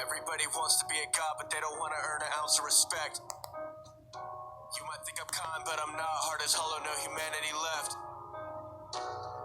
Everybody wants to be a god, but they don't want to earn an ounce of respect. You might think I'm kind, but I'm not. Heart is hollow, no humanity left.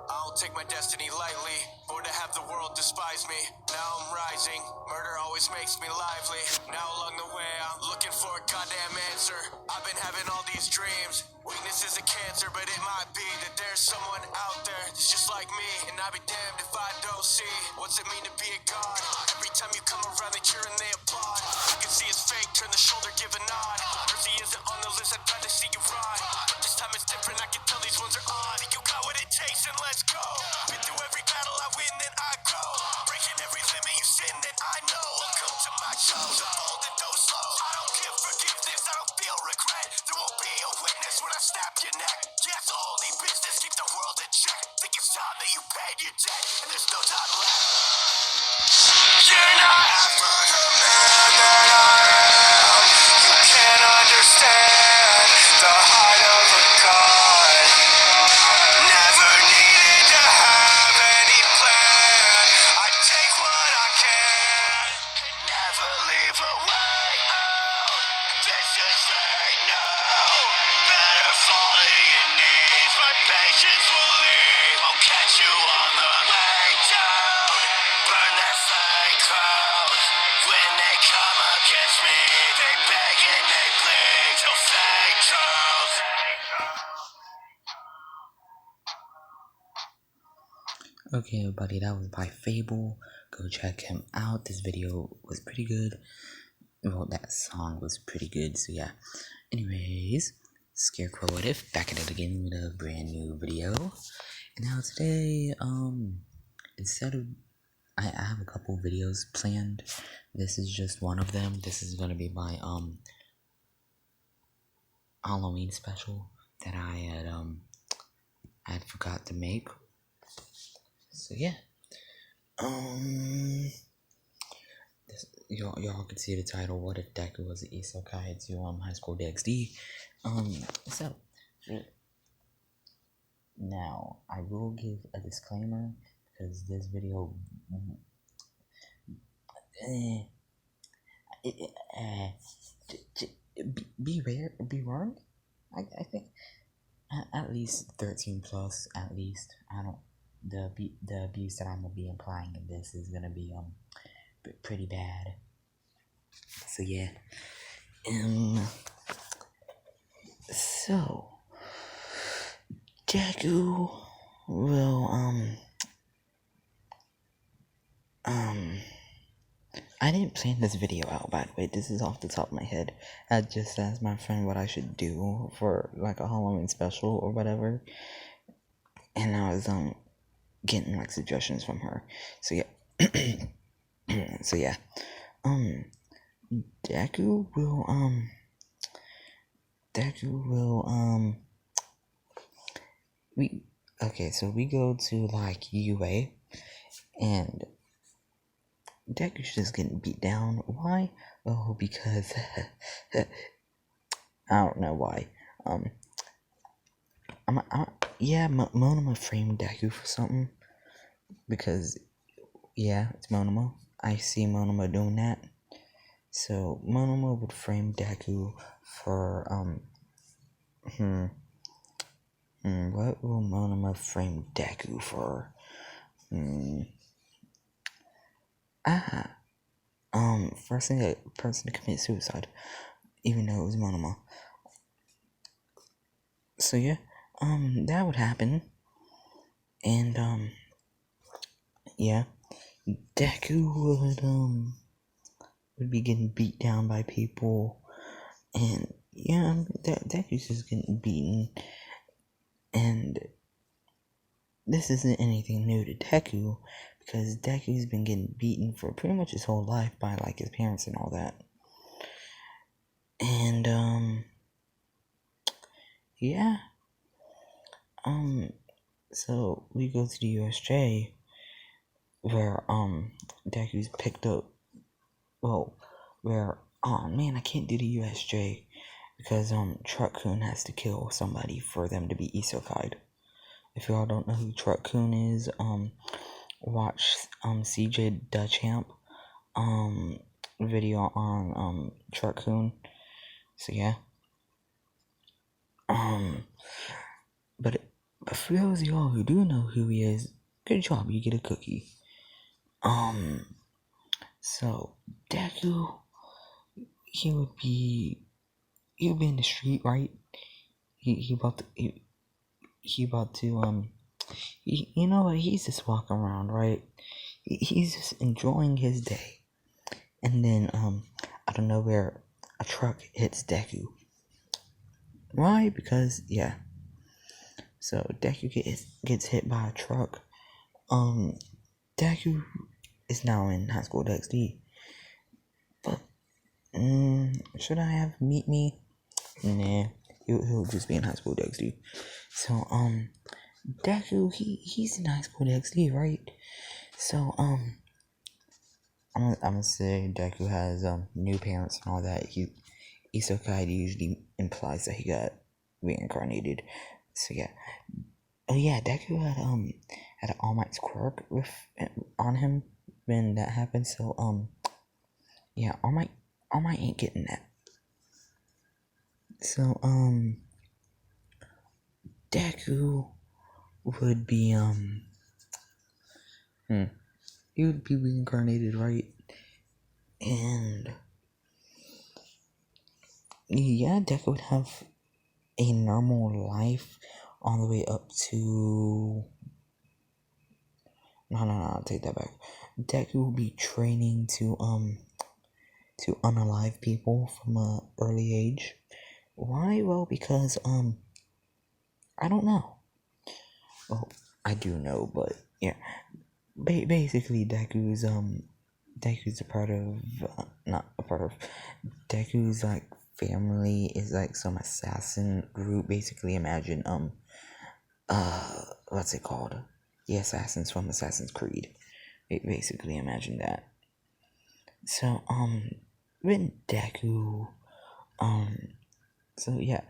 I don't take my destiny lightly. Born to have the world despise me. Now I'm rising. Murder always makes me lively. Now along the way, I'm looking for a goddamn answer. I've been having all these dreams. Weakness is a cancer, but it might be that there's someone out there that's just like me. And I'd be damned if I don't see what's it mean to be a god. Every time you come around, they cheer and they applaud. You can see his fake, turn the shoulder, give a nod. Mercy isn't on the list, I'd rather see you ride. But this time it's different, I can tell these ones are odd. You got what it takes and let's go. Been through every battle, I win, then I grow. Breaking every limit, you sin, then I know. Welcome to my shows, I'm bold and no slow. I don't give forgiveness, I don't feel regret. There won't be a witness when I snap your neck. Yes, only business, keep the world in check. Think it's time that you paid your debt, and there's no time left. You're not after the man that I am. You can't understand the heart of a god. Never needed to have any plan. I take what I can and never leave away. Oh, this is straight now. Better fall to your knees. My patience will leave. I'll catch you on the way down. Burn that fake crowd. When they come against me, they beg and they plead till fake truth. Okay, everybody, that was by Fable. Go check him out. This video was pretty good. Well, that song was pretty good, so yeah. Anyways, Scarecrowative back at it again with a brand new video. And now today, instead of I have a couple videos planned. This is just one of them. This is gonna be my Halloween special that I had forgot to make. So yeah. Y'all can see the title. What if Deku was an isekai to High School DxD? So now I will give a disclaimer because this video be warned. I think at least 13 plus. At least I don't. The abuse that I'm gonna be implying in this is gonna be pretty bad. So yeah. So Deku will I didn't plan this video out, by the way. This is off the top of my head. I just asked my friend what I should do for like a Halloween special or whatever, and I was getting like suggestions from her. So yeah. So yeah. Deku will we go to like UA, and Deku's just getting beat down. Why? Oh, because I don't know why. Monoma framed Deku for something because it's Monoma. I see Monoma doing that. So Monoma would frame Deku for what will Monoma frame Deku for? Forcing a person to commit suicide, even though it was Monoma. So yeah, that would happen, and Deku would be getting beat down by people, and Deku's just getting beaten, and this isn't anything new to Deku, because Deku's been getting beaten for pretty much his whole life by like his parents and all that. And so we go to the USJ where Deku's picked up I can't do the USJ because Truck-kun has to kill somebody for them to be isekai'd. If y'all don't know who Truck-kun is, watch CJ Duchamp. video on Truck-kun. So yeah. But for those of y'all who do know who he is, good job, you get a cookie. So Deku, he would be in the street, right? He about to you know what? He's just walking around, right? He's just enjoying his day, and then out of nowhere, a truck hits Deku. Why? Because yeah. So Deku gets hit by a truck. Deku is now in High School DxD. But should I have Meet Me? Nah, he'll just be in High School DxD. So Deku he's in High School DxD, right? So I'm gonna say Deku has new parents and all that. Isekai usually implies that he got reincarnated. So yeah. Oh yeah, Deku had an All Might's quirk on him when that happened. So yeah, All Might ain't getting that. So Deku would be he would be reincarnated, right? And yeah, Deku would have a normal life all the way up to no, I'll take that back. Deku will be training to unalive people from an early age. Why? Well, because I don't know. Well, I do know, but yeah. Basically, Deku's a part of not a part of Deku's like family is like some assassin group. Basically, imagine what's it called? The assassins from Assassin's Creed. Basically, imagine that. So when Deku so yeah,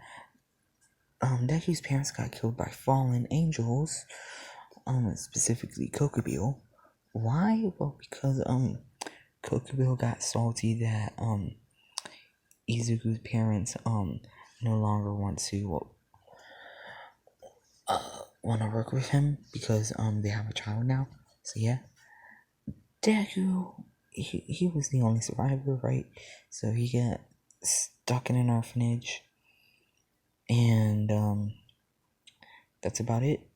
Deku's parents got killed by fallen angels, specifically Kokubio. Why? Well, because Kokubio got salty that Izuku's parents no longer want to work with him because they have a child now. So yeah, Deku he was the only survivor, right? So he got stuck in an orphanage, and that's about it.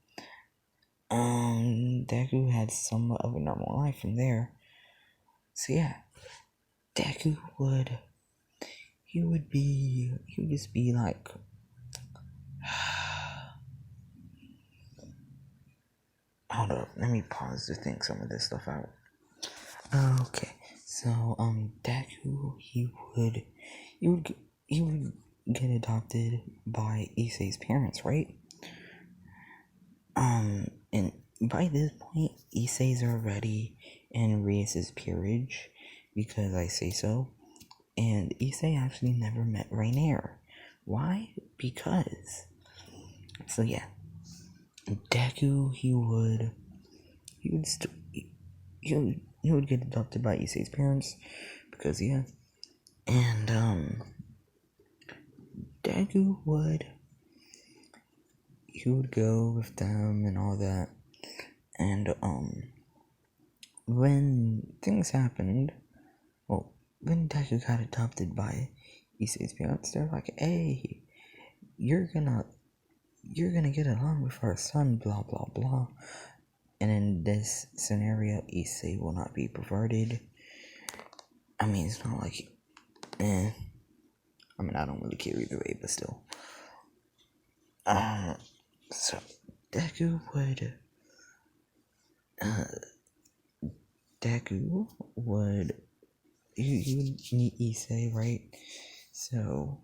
Deku had somewhat of a normal life from there. So yeah, Deku would just be like hold up, let me pause to think some of this stuff out. Okay, so Deku he would get adopted by Issei's parents, right? And by this point, Issei's already in Rias's peerage because I say so. And Issei actually never met Rainier. Why? Because. So yeah, Deku he would get adopted by Issei's parents because yeah, and Deku would go with them and all that, and when things happened, well, when Deku got adopted by Issei's parents, they're like, hey, you're gonna get along with our son, blah blah blah. And in this scenario, Issei will not be perverted. I mean, it's not like I mean, I don't really care either way, but still. So Deku would you would meet Issei, right? So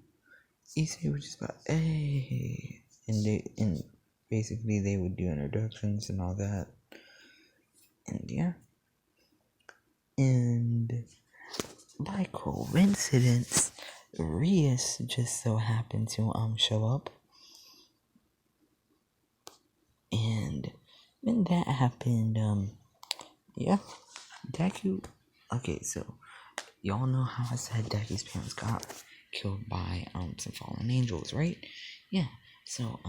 Issei would just go, hey, and basically they would do introductions and all that, and yeah, and by coincidence, Rias just so happened to show up, and when that happened, yeah, Deku. Okay, so y'all know how I said Deku's parents got killed by some fallen angels, right? Yeah. So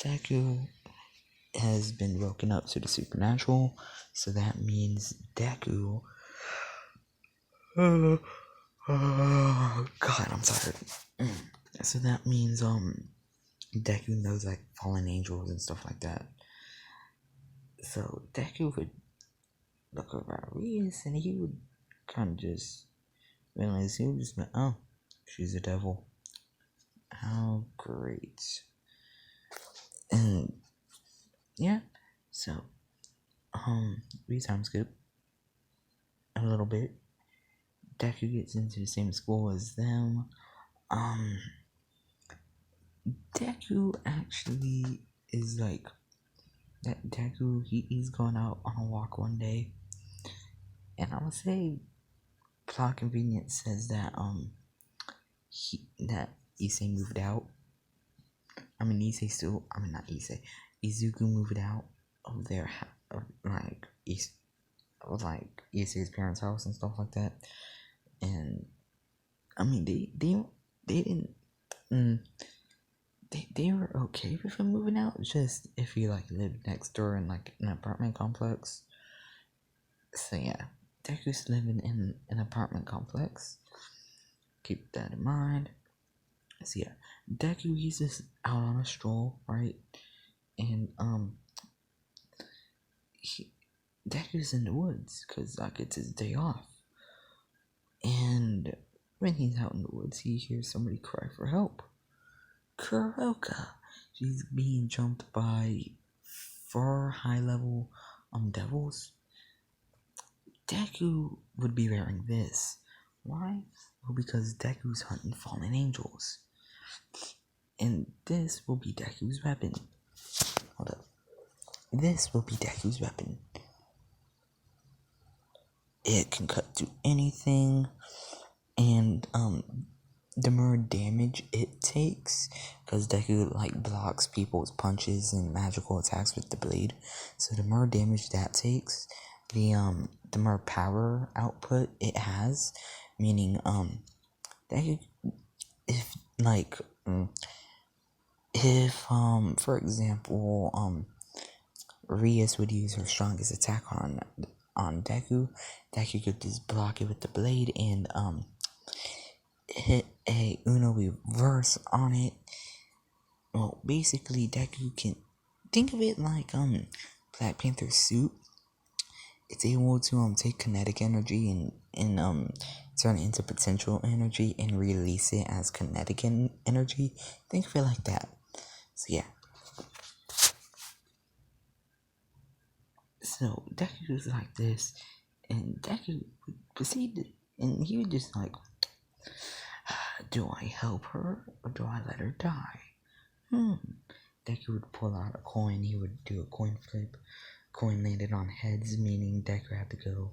Deku has been woken up to the supernatural, so that means Deku. God, I'm tired. So that means Deku knows like fallen angels and stuff like that. So Deku would look over at Rias and he would kind of just realize he would just be, oh, she's a devil. How great. And yeah, so we time skip a little bit. Deku gets into the same school as them. Deku actually is like that. Deku he's going out on a walk one day, and I would say plot convenience says that that Issei moved out. I mean not Issei. Izuku moved out of their like Issei's parents' house and stuff like that. And I mean they didn't they were okay with him moving out, just if he like lived next door in like an apartment complex. So yeah, Deku's living in an apartment complex. Keep that in mind. So yeah, Deku he's just out on a stroll, right? And Deku's in the woods because like it's his day off. And when he's out in the woods, he hears somebody cry for help. Kuroka. She's being jumped by 4 high-level devils. Deku would be wearing this. Why? Well, because Deku's hunting fallen angels. And this will be Deku's weapon. Hold up. This will be Deku's weapon. It can cut through anything. And the more damage it takes, because Deku like blocks people's punches and magical attacks with the blade, so the more damage that takes, the more power output it has, meaning Deku, if like if for example Rias would use her strongest attack on Deku could just block it with the blade and hit a Uno reverse on it. Well, basically Deku can think of it like Black Panther's suit. It's able to take kinetic energy and turn it into potential energy and release it as kinetic energy. Think of it like that. So yeah. So Deku was like this, and Deku would proceed to, and he would just like, do I help her or do I let her die? Deku would pull out a coin. He would do a coin flip. Coin landed on heads, meaning Deku had to go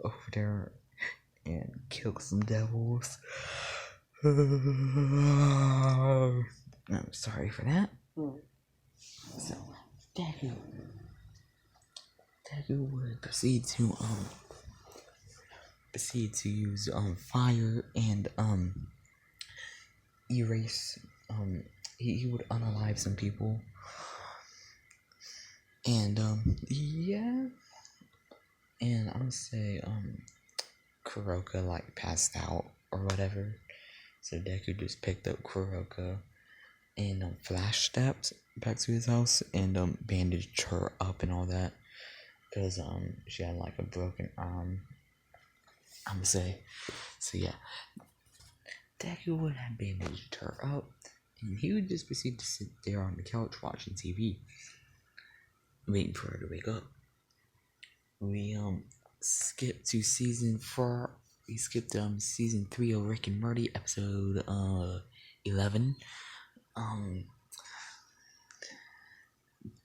over there and kill some devils. I'm sorry for that. So Deku would proceed to use fire and erase he would unalive some people. And yeah. And I'm gonna say Kuroka like passed out or whatever. So Deku just picked up Kuroka and flash stepped back to his house and bandaged her up and all that. Because she had like a broken arm. I'm gonna say. So yeah. Deku would have bandaged her up and he would just proceed to sit there on the couch watching TV. Waiting for her to wake up. We skipped to season 4. We skipped season 3 of Rick and Morty, episode 11.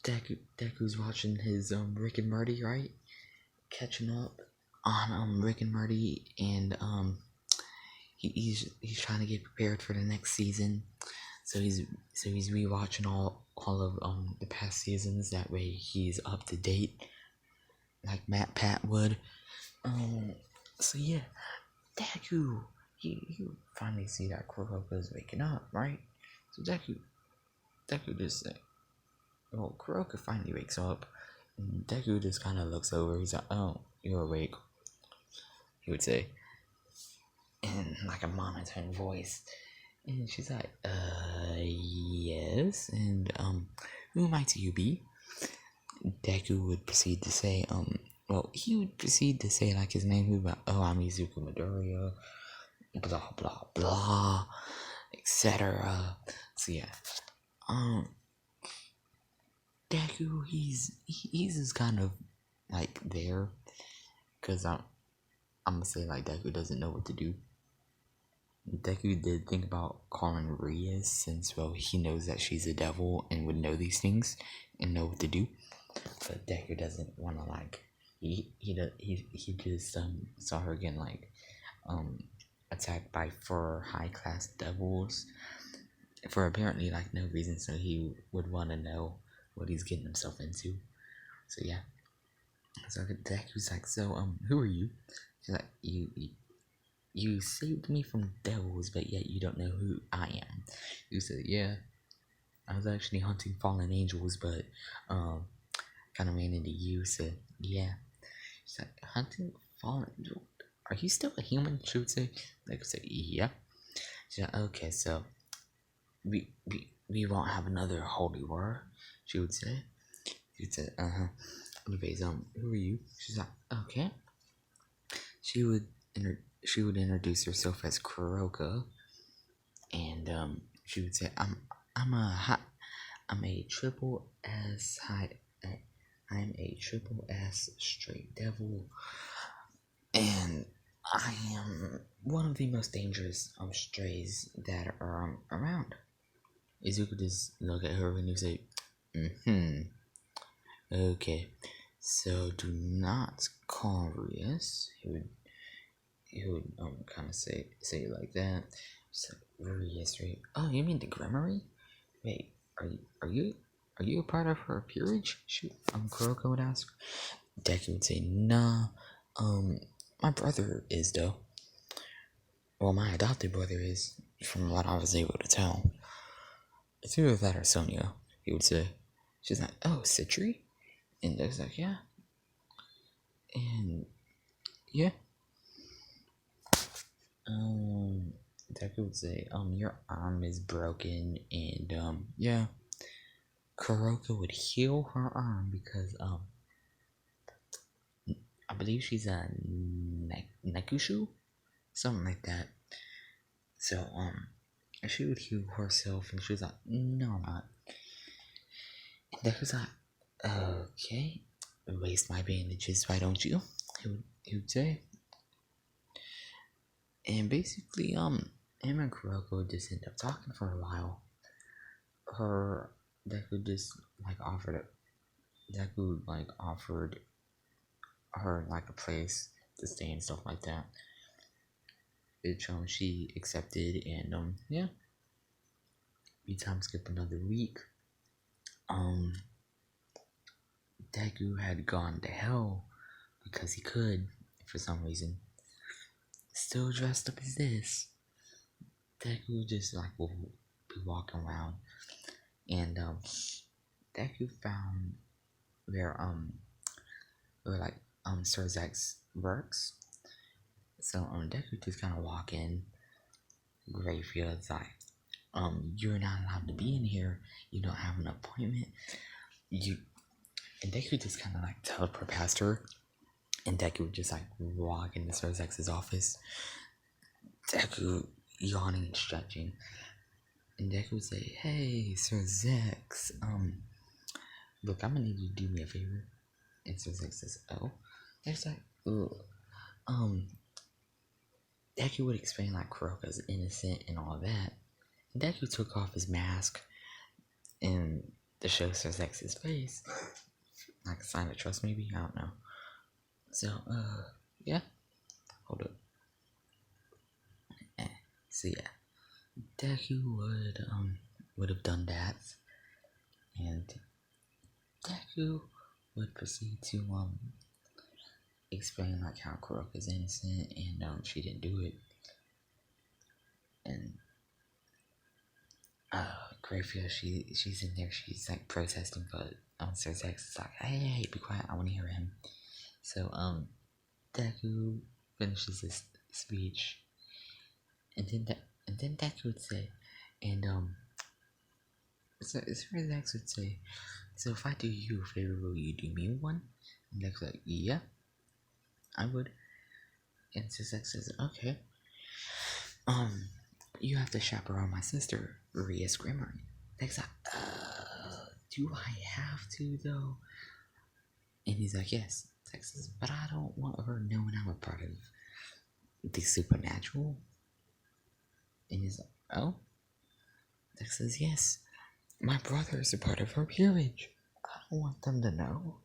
Deku's watching his Rick and Morty, right? Catching up on Rick and Morty, and he's trying to get prepared for the next season. So he's rewatching all of the past seasons. That way he's up to date, like Matt Pat would. So yeah, Deku, you finally see that Kuroko's waking up, right? So Deku just say, well, Kuroko finally wakes up, and Deku just kind of looks over. He's like, "Oh, you're awake," he would say, in like a monotone voice. And she's like, yes. And who might you be? Deku would proceed to say, well, he would proceed to say like his name. He would be like, oh, I'm Izuku Midoriya, blah blah blah, etc. So yeah, Deku, he's just kind of like there, cause I'm gonna say like Deku doesn't know what to do. Deku did think about calling Ria since, well, he knows that she's a devil and would know these things and know what to do. But Deku doesn't want to like he just saw her getting like attacked by 4 high class devils for apparently like no reason, so he would want to know what he's getting himself into. So yeah. So Deku's like, so who are you? She's like, you saved me from devils, but yet you don't know who I am. You said, yeah, I was actually hunting fallen angels, but kind of ran into you. Said, yeah. She's like, hunting fallen angels? Are you still a human? She would say. Like I said, yeah. She's like, okay, so we won't have another holy war. She would say. She said, Anyways, who are you? She's like, okay. She would introduce herself as Kuroko, and she would say, I'm a triple S high. I'm a triple S straight devil, and I am one of the most dangerous strays that are around. Izuku just look at her and you say, okay, so do not call Rias. He would kind of say it like that. So Rias, right? Oh, you mean the Gremory? Wait, are you a part of her peerage? Shoot, Kuroko would ask. Deku would say, nah, my brother is though. Well, my adopted brother is, from what I was able to tell. It's either that or Sonia, he would say. She's like, oh, Citri? And Deku's like, yeah. And, yeah. Deku would say, your arm is broken, and, yeah. Kuroko would heal her arm because, I believe she's a Nekushu? Something like that. So, she would heal herself, and she was like, no, I'm not. And Deku's like, okay, waste my bandages, why don't you? He would say. And basically, him and Kuroko just ended up talking for a while. Deku just, offered her, a place to stay and stuff like that. Which, she accepted, and, yeah. We time skip another week. Deku had gone to hell because he could, for some reason. Still dressed up as this. Deku just will be walking around, and Deku found where Sir Zex works. So Deku just kind of walk in. Greyfield's like, you're not allowed to be in here. You don't have an appointment. And Deku just kind of teleport past her, and Deku would just walk into Sir Zex's office. Deku yawning and stretching, and Deku would say, "Hey, Sir Zex, look, I'm gonna need you to do me a favor." And Sir Zex says, "Oh," it's like, "Ugh." Deku would explain Kuroko's innocent and all that. And Deku took off his mask and to show Sir Zex's face, like a sign of trust, maybe, I don't know. So, yeah, hold up. So yeah, Deku would have done that, and Deku would proceed to explain like how Kuroka's innocent and she didn't do it. And Greyfield, she's in there, she's like protesting, but Sir Zex is like, hey, be quiet, I want to hear him. So Deku finishes his speech, and then Deku would say, and so Sir Zex would say, so if I do you a favor, will you do me one? And Deku's like, yeah, I would. And Sir Zex says, okay. You have to chaperone my sister, Ria Scrimmer. Deku's like, do I have to though? And he's like, yes. Deku says, but I don't want her knowing I'm a part of the supernatural. And he's like, oh? Deku says, yes. My brother is a part of her peerage. I don't want them to know.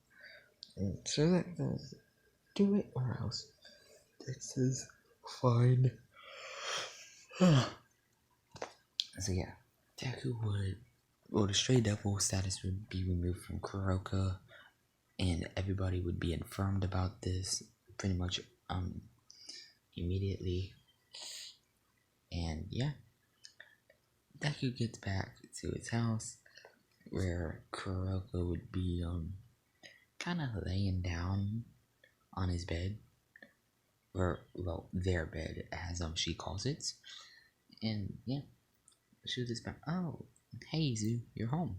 And so Deku says, do it or else. Deku says, fine. So yeah, Deku the Stray Devil status would be removed from Kuroka, and everybody would be informed about this pretty much immediately. And yeah, Deku gets back to his house where Kuroka would be kind of laying down on his bed, or well, their bed as she calls it. And yeah, she was just like, oh, hey Zu, you're home.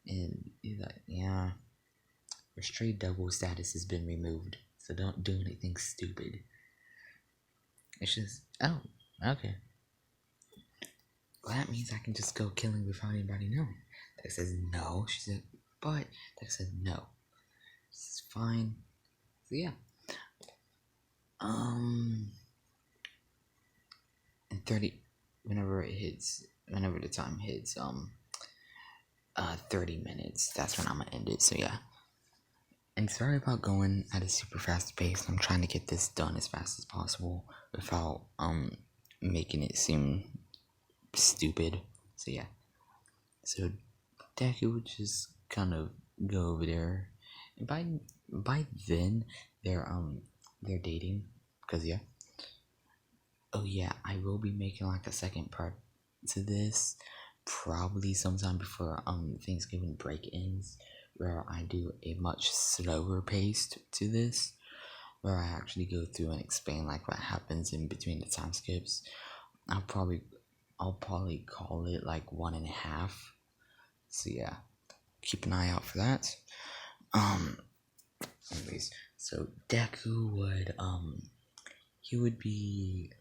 And he's like, yeah, your Stray Devil status has been removed, so don't do anything stupid. It's just, oh, okay. Well, that means I can just go killing without anybody knowing. Deku says no. She said, but Deku said no. This is fine. So yeah. And 30, whenever the time hits 30 minutes, that's when I'm gonna end it. So yeah. And sorry about going at a super fast pace. I'm trying to get this done as fast as possible without making it seem stupid. So yeah. So Deku would just kind of go over there, and by then they're dating, because yeah. Oh yeah, I will be making like a second part to this, probably sometime before Thanksgiving break ends, where I do a much slower pace to this, where I actually go through and explain like what happens in between the time skips. I'll probably call it like 1.5. So yeah, keep an eye out for that. Anyways, so Deku would he would be,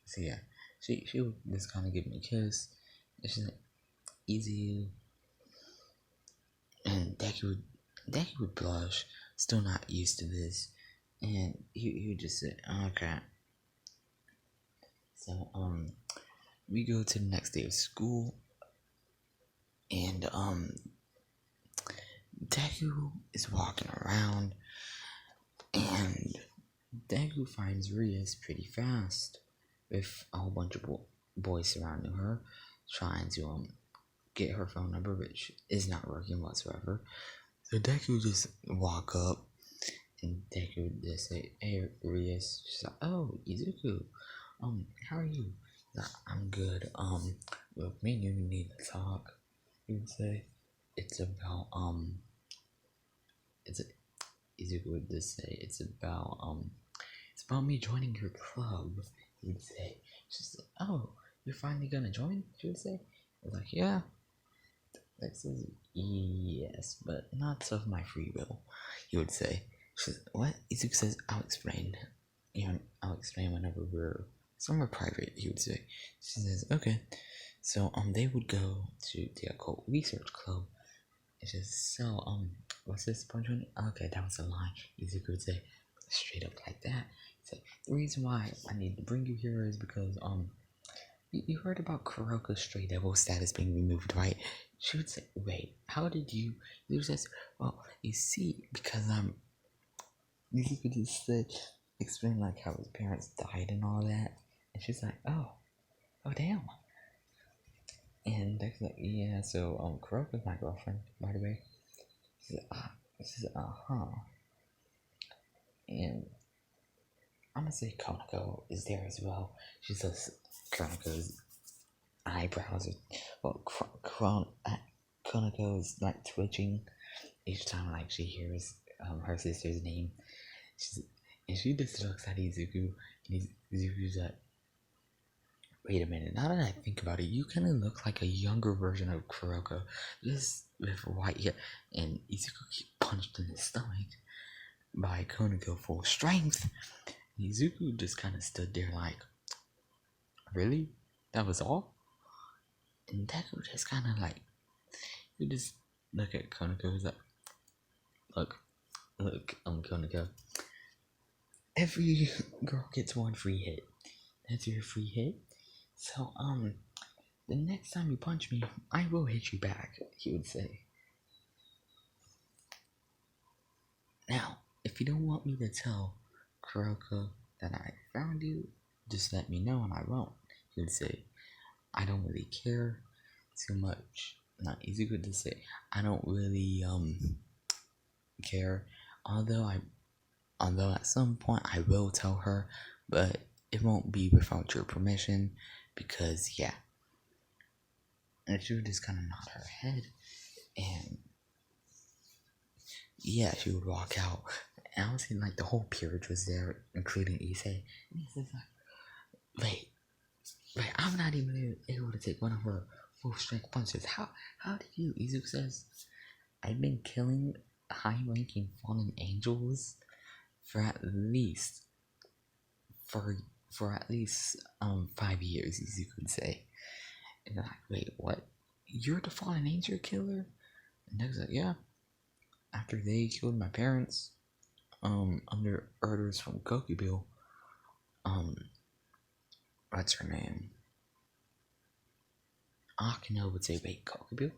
so yeah, she would just kind of give me a kiss. It's just easy, and Deku would blush, still not used to this, and he would just say, okay. So we go to the next day of school, and Deku is walking around, and Deku finds Rias pretty fast, with a whole bunch of boys surrounding her, trying to get her phone number, which is not working whatsoever. So Deku just walk up, and Deku just say, "Hey, Rias." She's like, "Oh, Izuku, how are you?" Like, "I'm good. Look, me and you need to talk." He would say, "It's about it's Izuku would just say, it's about me joining your club." He would say, she's like, "Oh, you're finally gonna join?" She would say. I was like, "Yeah." Like says, "Yes, but not of my free will." He would say. She says, "What?" Izuku says, "I'll explain. I'll explain whenever we're somewhere private." He would say. She says, "Okay." So they would go to the occult research club. It's just, so what's this punch on? Okay, that was a lie. Izuku would say straight up like that. So the reason why I need to bring you here is because you heard about Kuroka's Stray Devil status being removed, right? She would say, wait, how did you? He says, well, you see, because you could just say, explain like how his parents died and all that, and she's like, oh damn. And Deck's like, yeah, so Kuroka's my girlfriend, by the way. She said, uh-huh. And I'm gonna say Konako is there as well. She says Konako's eyebrows are, well, Konako is like twitching each time like she hears her sister's name. And she just looks at Izuku, and Izuku's like, wait a minute, now that I think about it, you kind of look like a younger version of Kuroko, just with white hair. And Izuku gets punched in his stomach by Konako full strength. And Izuku just kind of stood there like, really? That was all? And Deku just kind of like, you just look at Konako, he's like, look, Konako, every girl gets one free hit. That's your free hit. So, the next time you punch me, I will hit you back, he would say. Now, if you don't want me to tell Kuroko that I found you, just let me know and I won't, he would say. I don't really care too much. Not easy good to say. I don't really, care. Although at some point I will tell her, but it won't be without your permission, because yeah. And she would just kind of nod her head, and yeah, she would walk out. And I was saying, like, the whole peerage was there, including Issei. And he's like, wait, I'm not even able to take one of her full strength punches. How did you? Izuku says, I've been killing high-ranking fallen angels for at least 5 years, Izuku would say. And they're like, wait, what? You're the fallen angel killer? And Deku's like, yeah. After they killed my parents, under orders from Kokubyo, what's her name? Akino would say, wait, Kokubyo?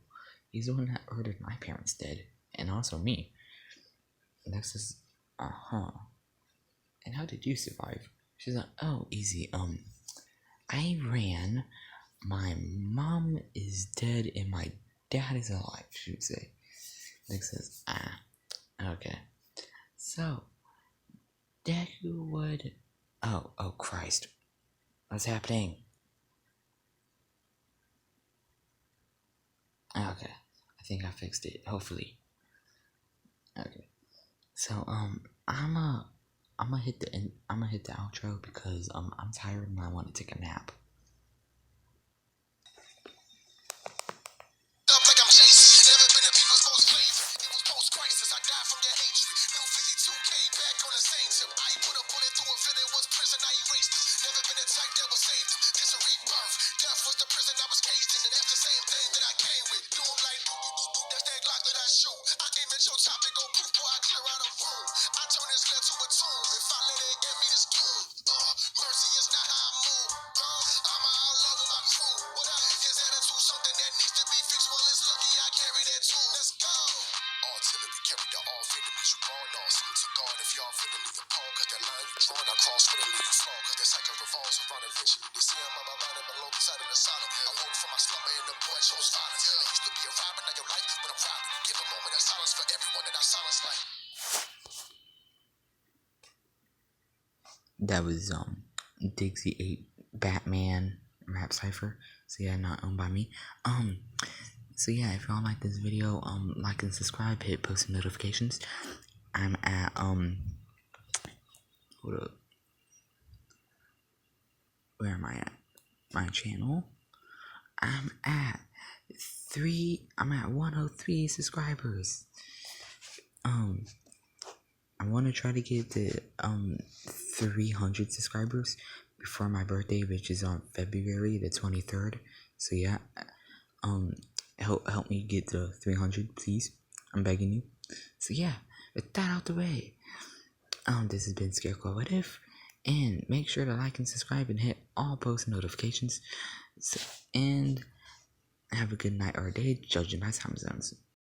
He's the one that ordered my parents dead, and also me. And Deku says, and how did you survive? She's like, oh, easy, I ran, my mom is dead, and my dad is alive, she would say. Deku says, okay. So, Deku would, oh Christ, what's happening? Okay, I think I fixed it, hopefully. Okay, so, I'm gonna hit the outro because, I'm tired and I want to take a nap. That was Dixie 8 Batman rap cipher. So yeah, not owned by me. So yeah, if y'all like this video, like and subscribe, hit post notifications. I'm at hold up. Where am I at? My channel. I'm at 103 subscribers. I want to try to get to 300 subscribers before my birthday, which is on February the 23rd. So yeah, help me get to 300, please. I'm begging you. So yeah, with that out the way, this has been Scarecrow What If, and make sure to like and subscribe and hit all post notifications. So, and have a good night or day, judging by time zones.